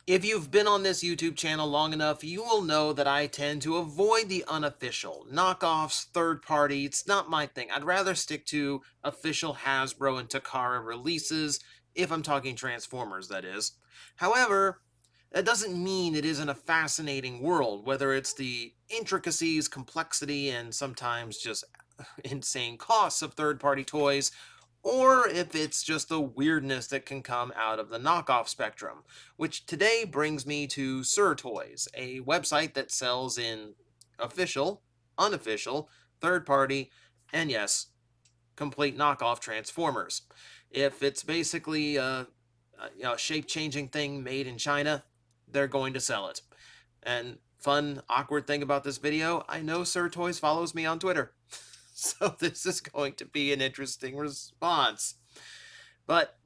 If you've been on this YouTube channel long enough, you will know that I tend to avoid the unofficial. Knockoffs, third party, it's not my thing. I'd rather stick to official Hasbro and Takara releases, if I'm talking Transformers, that is. However, that doesn't mean it isn't a fascinating world, whether it's the intricacies, complexity, and sometimes just insane costs of third party toys, or if it's just the weirdness that can come out of the knockoff spectrum, which today brings me to Sirtoys, a website that sells in official, unofficial, third party, and yes, complete knockoff Transformers. If it's basically a shape changing thing made in China, they're going to sell it. And fun, awkward thing about this video, I know Sirtoys follows me on Twitter. So this is going to be an interesting response. But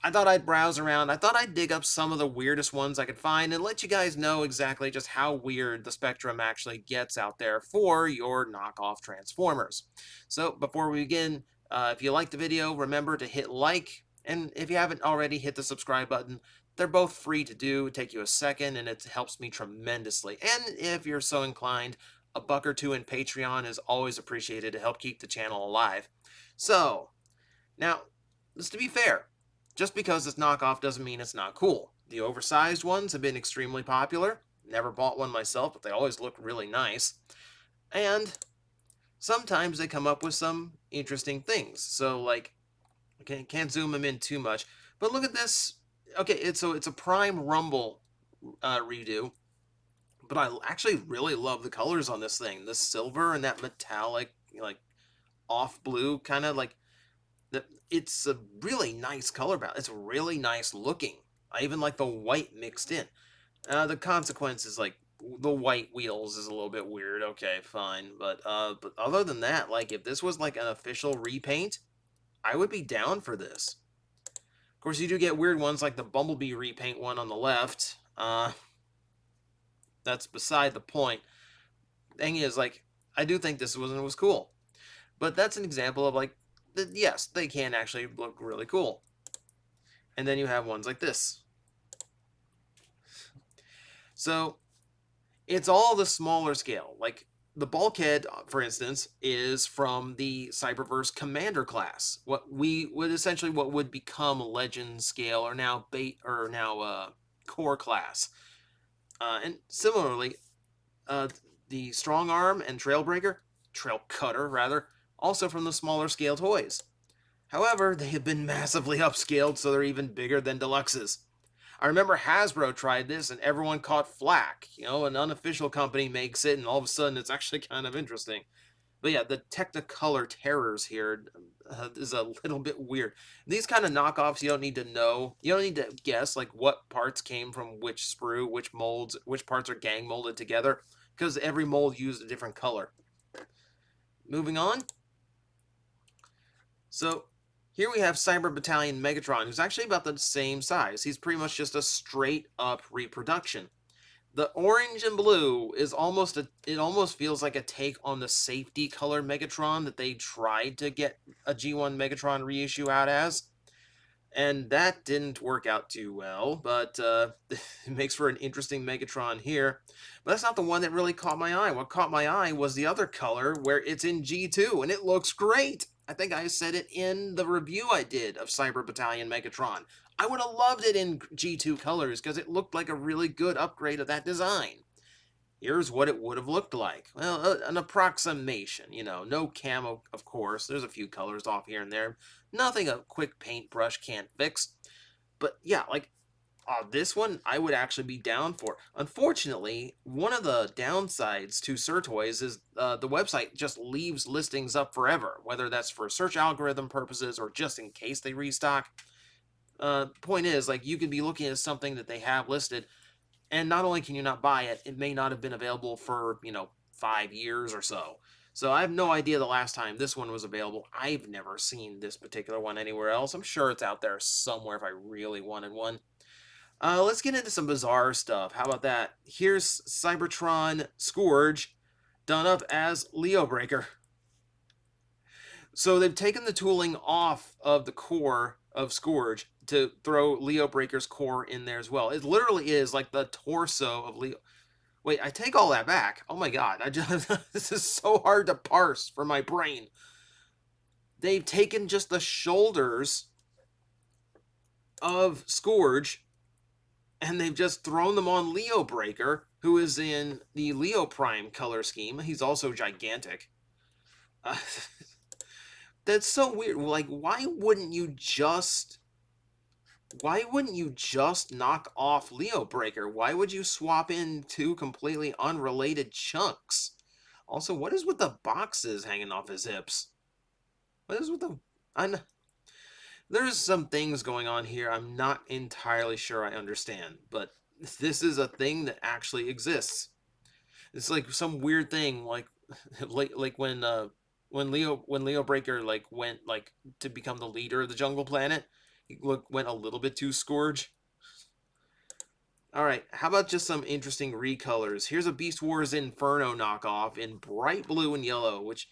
I thought I'd browse around. I thought I'd dig up some of the weirdest ones I could find and let you guys know exactly just how weird the spectrum actually gets out there for your knockoff Transformers. So before we begin, if you liked the video, remember to hit like, and if you haven't already, hit the subscribe button. They're both free to do, take you a second, and it helps me tremendously. And if you're so inclined, a buck or two in Patreon is always appreciated to help keep the channel alive. So, now, just to be fair, just because it's knockoff doesn't mean it's not cool. The oversized ones have been extremely popular. Never bought one myself, but they always look really nice. And sometimes they come up with some interesting things. So, like, I can't zoom them in too much, but look at this. Okay, it's a Prime Rumble redo, but I actually really love the colors on this thing. The silver and that metallic, like off blue, kind of like it's a really nice color balance. It's really nice looking. I even like the white mixed in. The consequence is like the white wheels is a little bit weird. Okay, fine, but other than that, like if this was like an official repaint, I would be down for this. Of course, you do get weird ones like the Bumblebee repaint one on the left. That's beside the point. Thing is, like, I do think this was cool, but that's an example of like, yes, they can actually look really cool. And then you have ones like this. So it's all the smaller scale. Like the bulkhead, for instance, is from the Cyberverse Commander class. What we would essentially what would become Legend scale or now core class. And similarly, the Strong Arm and Trail Cutter rather, also from the smaller scale toys. However, they have been massively upscaled, so they're even bigger than deluxes. I remember Hasbro tried this and everyone caught flack. You know, an unofficial company makes it and all of a sudden it's actually kind of interesting. But yeah, the Technicolor terrors here is a little bit weird. These kind of knockoffs, you don't need to know. You don't need to guess like what parts came from which sprue, which molds, which parts are gang molded together, because every mold used a different color. Moving on. So here we have Cyber Battalion Megatron, who's actually about the same size. He's pretty much just a straight up reproduction. The orange and blue is it almost feels like a take on the safety color Megatron that they tried to get a G1 Megatron reissue out as. And that didn't work out too well, but it makes for an interesting Megatron here. But that's not the one that really caught my eye. What caught my eye was the other color where it's in G2, and it looks great. I think I said it in the review I did of Cyber Battalion Megatron. I would have loved it in G2 colors because it looked like a really good upgrade of that design. Here's what it would have looked like. Well, an approximation, you know, no camo, of course. There's a few colors off here and there. Nothing a quick paintbrush can't fix. But yeah, like, this one I would actually be down for. Unfortunately, one of the downsides to Sirtoys is the website just leaves listings up forever, whether that's for search algorithm purposes or just in case they restock. Point is, like, you could be looking at something that they have listed, and not only can you not buy it, it may not have been available for, 5 years or so. So I have no idea the last time this one was available. I've never seen this particular one anywhere else. I'm sure it's out there somewhere if I really wanted one. Let's get into some bizarre stuff. How about that? Here's Cybertron Scourge, done up as Leo Breaker. So they've taken the tooling off of the core of Scourge, to throw Leo Breaker's core in there as well. It literally is like the torso of Leo. Wait, I take all that back. Oh my god, I just this is so hard to parse for my brain. They've taken just the shoulders of Scourge and they've just thrown them on Leo Breaker, who is in the Leo Prime color scheme. He's also gigantic. Uh, that's so weird. Like, why wouldn't you just knock off Leo Breaker? Why would you swap in two completely unrelated chunks? Also, what is with the boxes hanging off his hips? What is with the... There's some things going on here I'm not entirely sure I understand, but this is a thing that actually exists. It's like some weird thing, like like when Leo Breaker like went like to become the leader of the Jungle Planet, he went a little bit too Scourge. All right, how about just some interesting recolors? Here's a Beast Wars Inferno knockoff in bright blue and yellow, which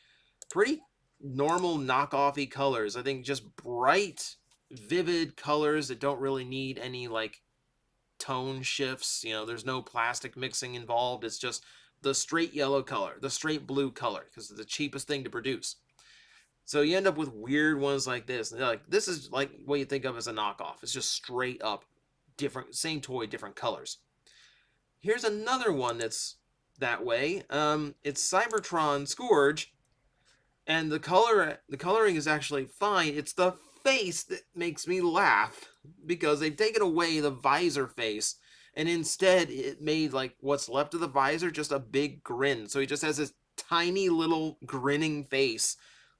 pretty normal knockoffy colors. I think just bright, vivid colors that don't really need any like tone shifts. You know, there's no plastic mixing involved. It's just the straight yellow color, the straight blue color, because it's the cheapest thing to produce. So you end up with weird ones like this. And like, this is like what you think of as a knockoff. It's just straight up different, same toy, different colors. Here's another one that's that way. It's Cybertron Scourge, and the coloring is actually fine. It's the face that makes me laugh because they've taken away the visor face, and instead it made like what's left of the visor just a big grin. So he just has this tiny little grinning face,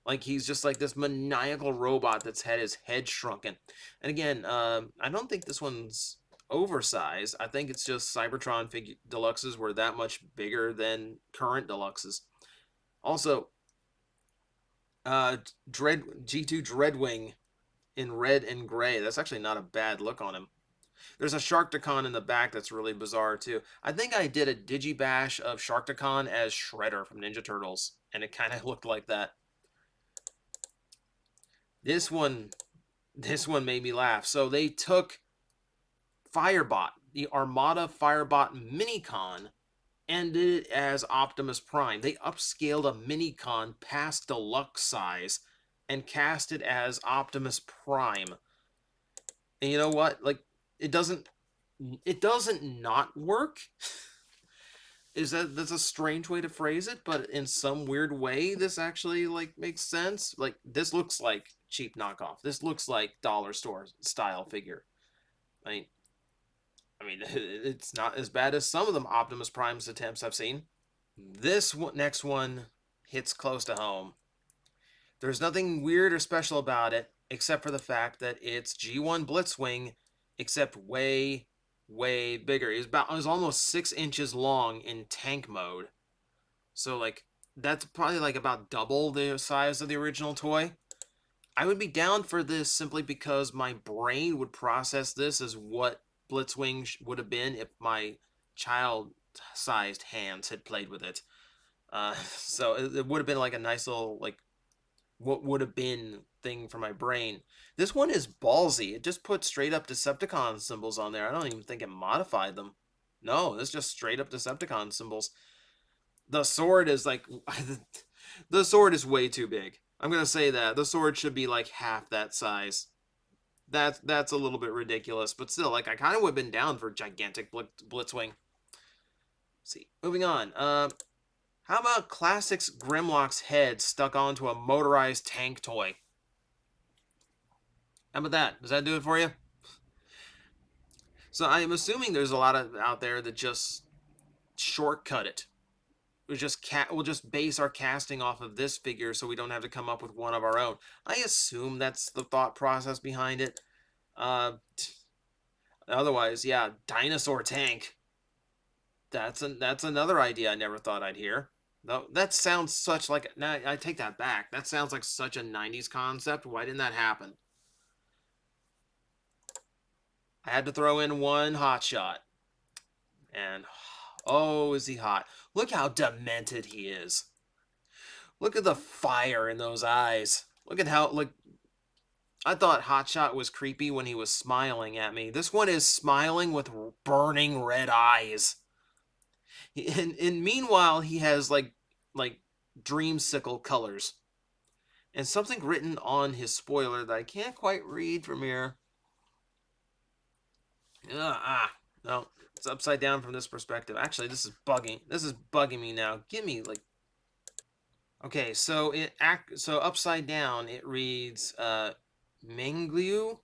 like he's just like this maniacal robot that's had his head shrunken. And again, I don't think this one's oversized. I think it's just Cybertron deluxes were that much bigger than current deluxes. Also, G2 Dreadwing in red and gray. That's actually not a bad look on him. There's a Sharktacon in the back that's really bizarre too. I think I did a digibash of Sharktacon as Shredder from Ninja Turtles, and it kind of looked like that. This one made me laugh. So they took Firebot, the Armada Firebot Minicon, and did it as Optimus Prime. They upscaled a Minicon past deluxe size and cast it as Optimus Prime. And you know what? Like, it doesn't not work. That's a strange way to phrase it, but in some weird way this actually like makes sense. Like, this looks like cheap knockoff. This looks like dollar store style figure. I mean, it's not as bad as some of them Optimus Prime's attempts I've seen. This next one hits close to home. There's nothing weird or special about it, except for the fact that it's G1 Blitzwing, except way, way bigger. It was almost 6 inches long in tank mode. So, like, that's probably like about double the size of the original toy. I would be down for this simply because my brain would process this as what Blitzwing would have been if my child-sized hands had played with it. So it would have been like a nice little, like, what would have been thing for my brain. This one is ballsy. It just put straight up Decepticon symbols on there. I don't even think it modified them. No, it's just straight up Decepticon symbols. The sword is like, the sword is way too big. I'm gonna say that the sword should be like half that size. That's a little bit ridiculous, but still, like, I kind of would have been down for gigantic Blitzwing. Let's see, moving on. How about Classics Grimlock's head stuck onto a motorized tank toy? How about that? Does that do it for you? So I'm assuming there's a lot of out there that just shortcut it. We'll just base our casting off of this figure so we don't have to come up with one of our own. I assume that's the thought process behind it. Otherwise, yeah, dinosaur tank. That's another idea I never thought I'd hear. No, that sounds such like... Nah, I take that back. That sounds like such a 90s concept. Why didn't that happen? I had to throw in one hot shot. And, oh, is he hot. Look how demented he is. Look at the fire in those eyes. Look at how, like... I thought Hotshot was creepy when he was smiling at me. This one is smiling with burning red eyes. And meanwhile, he has like dreamsicle colors. And something written on his spoiler that I can't quite read from here. No, it's upside down from this perspective. Actually, this is bugging. This is bugging me now. Give me like. Okay, so upside down it reads Mengliu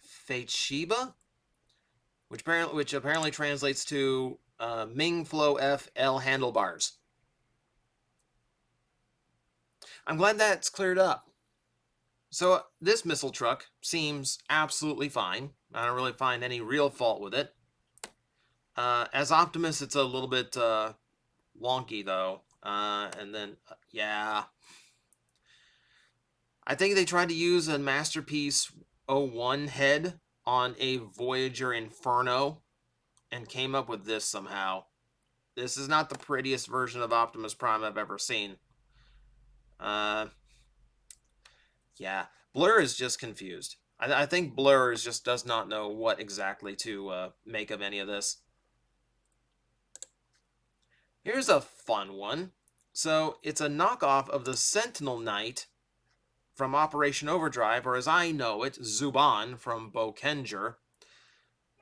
Fate which apparently translates to Ming Flow F L handlebars. I'm glad that's cleared up. So this missile truck seems absolutely fine. I don't really find any real fault with it. As Optimus, it's a little bit wonky though. And then yeah, I think they tried to use a Masterpiece 01 head on a Voyager Inferno and came up with this somehow. This is not the prettiest version of Optimus Prime I've ever seen. Yeah, Blur is just confused. I think Blur just does not know what exactly to make of any of this. Here's a fun one. So it's a knockoff of the Sentinel Knight from Operation Overdrive, or as I know it, Zuban from Bokenger,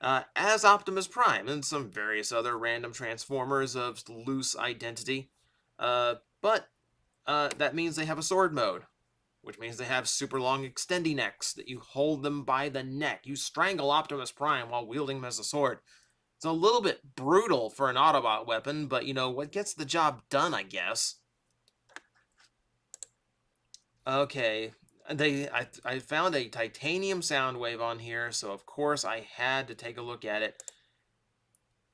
as Optimus Prime and some various other random Transformers of loose identity. But that means they have a sword mode, which means they have super long extending necks that you hold them by the neck. You strangle Optimus Prime while wielding him as a sword. It's a little bit brutal for an Autobot weapon, but you know, what gets the job done, I guess. Okay, I found a titanium Soundwave on here, so of course I had to take a look at it.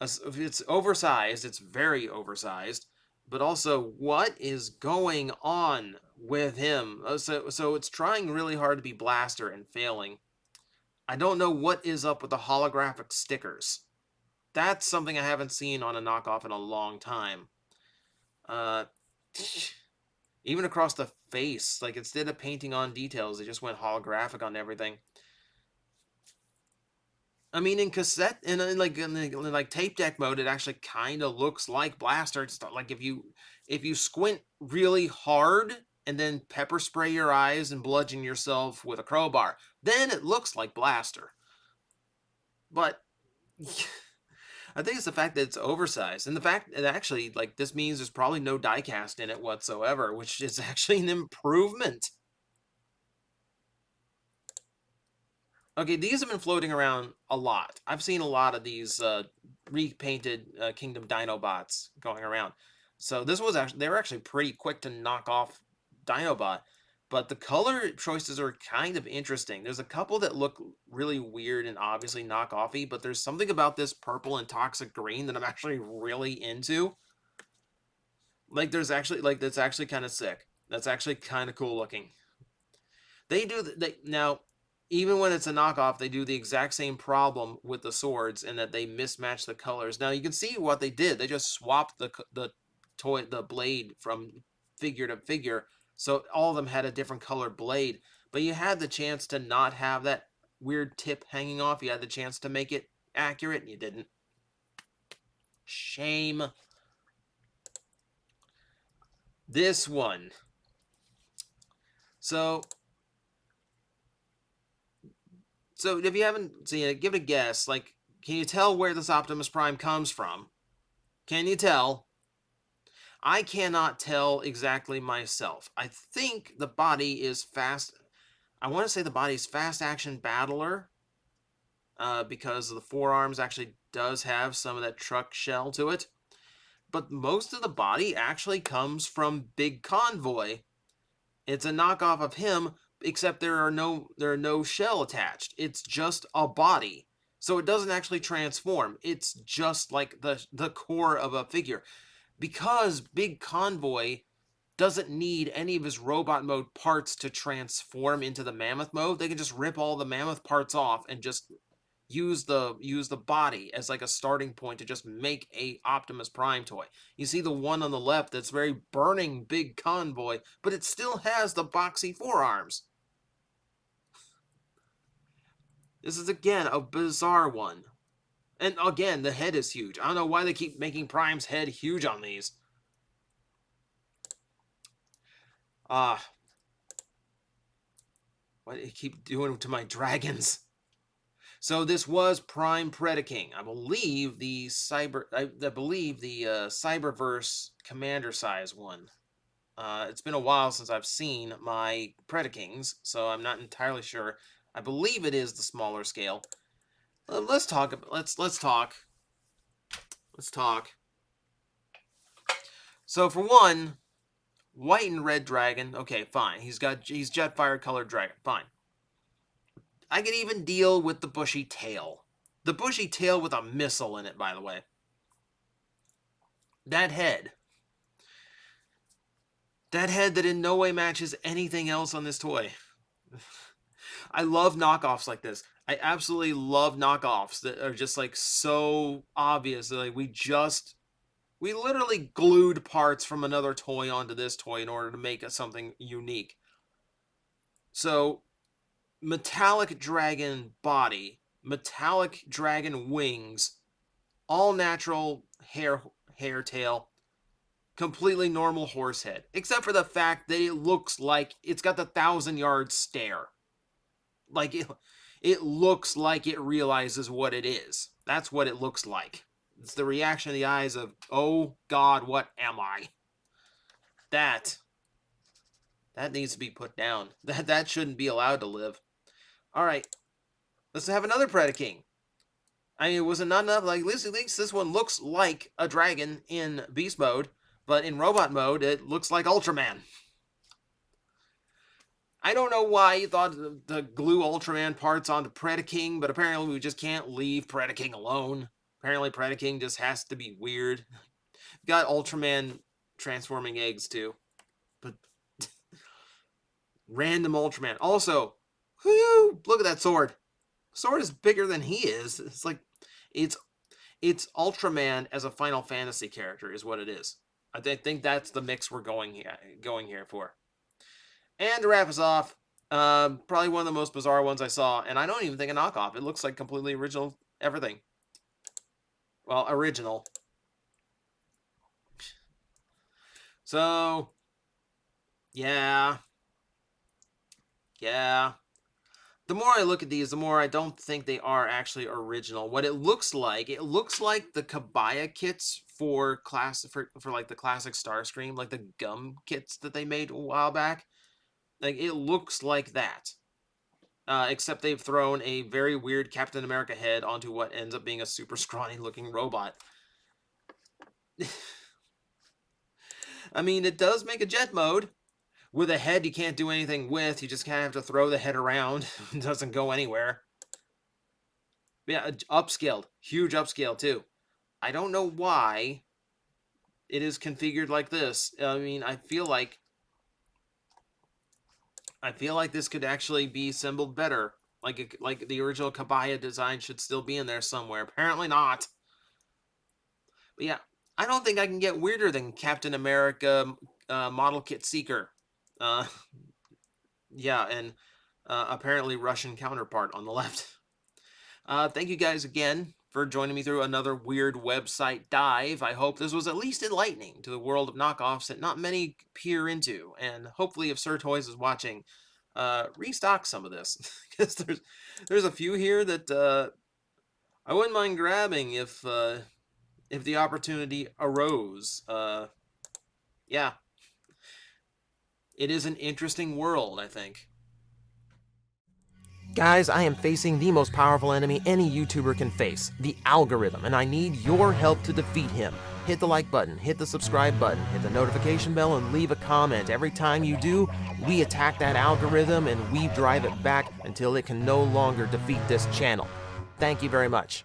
It's oversized, it's very oversized, but also what is going on with him? So it's trying really hard to be Blaster and failing. I don't know what is up with the holographic stickers. That's something I haven't seen on a knockoff in a long time. Uh, even across the face, like instead of painting on details, they just went holographic on everything. I mean, in cassette, in tape deck mode, it actually kind of looks like Blaster. It's not like if you squint really hard and then pepper spray your eyes and bludgeon yourself with a crowbar, then it looks like Blaster. But I think it's the fact that it's oversized, and the fact that actually, like, this means there's probably no diecast in it whatsoever, which is actually an improvement. Okay, these have been floating around a lot. I've seen a lot of these repainted Kingdom Dinobots going around. So this was actually, they were actually pretty quick to knock off Dinobot. But the color choices are kind of interesting. There's a couple that look really weird and obviously knockoffy, but there's something about this purple and toxic green that I'm actually really into. Like there's actually like that's actually kind of sick. That's actually kind of cool looking. Now, even when it's a knockoff, they do the exact same problem with the swords in that they mismatch the colors. Now you can see what they did. They just swapped the blade from figure to figure, so all of them had a different color blade. But you had the chance to not have that weird tip hanging off. You had the chance to make it accurate, and you didn't. Shame. This one. So if you haven't seen it, give it a guess. Like, can you tell where this Optimus Prime comes from? Can you tell? I cannot tell exactly myself. I think the body is fast. I want to say the body is fast action battler because the forearms actually does have some of that truck shell to it. But most of the body actually comes from Big Convoy. It's a knockoff of him, except there are no shell attached. It's just a body. So it doesn't actually transform. It's just like the core of a figure. Because Big Convoy doesn't need any of his robot mode parts to transform into the mammoth mode. They can just rip all the mammoth parts off and just use the body as like a starting point to just make a Optimus Prime toy. You see the one on the left that's very burning Big Convoy, but it still has the boxy forearms. This is, again, a bizarre one. And, again, the head is huge. I don't know why they keep making Prime's head huge on these. What do you keep doing to my dragons? So this was Prime Predaking. I believe the Cyberverse Commander size one. It's been a while since I've seen my Predakings, so I'm not entirely sure. I believe it is the smaller scale. Let's talk. Let's talk. Let's talk. So for one, white and red dragon. Okay, fine. He's Jetfire colored dragon. Fine. I can even deal with the bushy tail. The bushy tail with a missile in it, by the way. That head. That head that in no way matches anything else on this toy. I love knockoffs like this. I absolutely love knockoffs that are just like so obvious. That, like, we literally glued parts from another toy onto this toy in order to make it something unique. So, metallic dragon body, metallic dragon wings, all natural hair tail, completely normal horse head, except for the fact that it looks like it's got the 1,000-yard stare. Like, it looks like it realizes what it is. That's what it looks like. It's the reaction of the eyes of, oh God, what am I? That needs to be put down. That shouldn't be allowed to live. All right, let's have another Predaking. I mean, was it not enough? Like, at least this one looks like a dragon in beast mode, but in robot mode, it looks like Ultraman. I don't know why you thought to glue Ultraman parts onto Predaking, but apparently we just can't leave Predaking alone. Apparently Predaking just has to be weird. Got Ultraman transforming eggs too. But random Ultraman. Also, whoo, look at that sword. Sword is bigger than he is. It's like it's Ultraman as a Final Fantasy character is what it is. I think that's the mix we're going here for. And to wrap us off, probably one of the most bizarre ones I saw, and I don't even think a knockoff. It looks like completely original everything. Well, original. So, yeah. The more I look at these, the more I don't think they are actually original. What it looks like the Kabaya kits for like the classic Starscream, like the gum kits that they made a while back. Like, it looks like that. Except they've thrown a very weird Captain America head onto what ends up being a super scrawny-looking robot. I mean, it does make a jet mode. With a head you can't do anything with. You just kind of have to throw the head around. It doesn't go anywhere. Yeah, upscaled. Huge upscale, too. I don't know why it is configured like this. I mean, I feel like this could actually be assembled better. Like the original Kabaya design should still be in there somewhere. Apparently not. But yeah, I don't think I can get weirder than Captain America Model Kit Seeker. Yeah, and apparently Russian counterpart on the left. Thank you guys again for joining me through another weird website dive. I hope this was at least enlightening to the world of knockoffs that not many peer into. And hopefully, if Sirtoys is watching, restock some of this. Because there's a few here that I wouldn't mind grabbing if the opportunity arose. Yeah. It is an interesting world, I think. Guys, I am facing the most powerful enemy any YouTuber can face, the algorithm, and I need your help to defeat him. Hit the like button, hit the subscribe button, hit the notification bell, and leave a comment. Every time you do, we attack that algorithm and we drive it back until it can no longer defeat this channel. Thank you very much.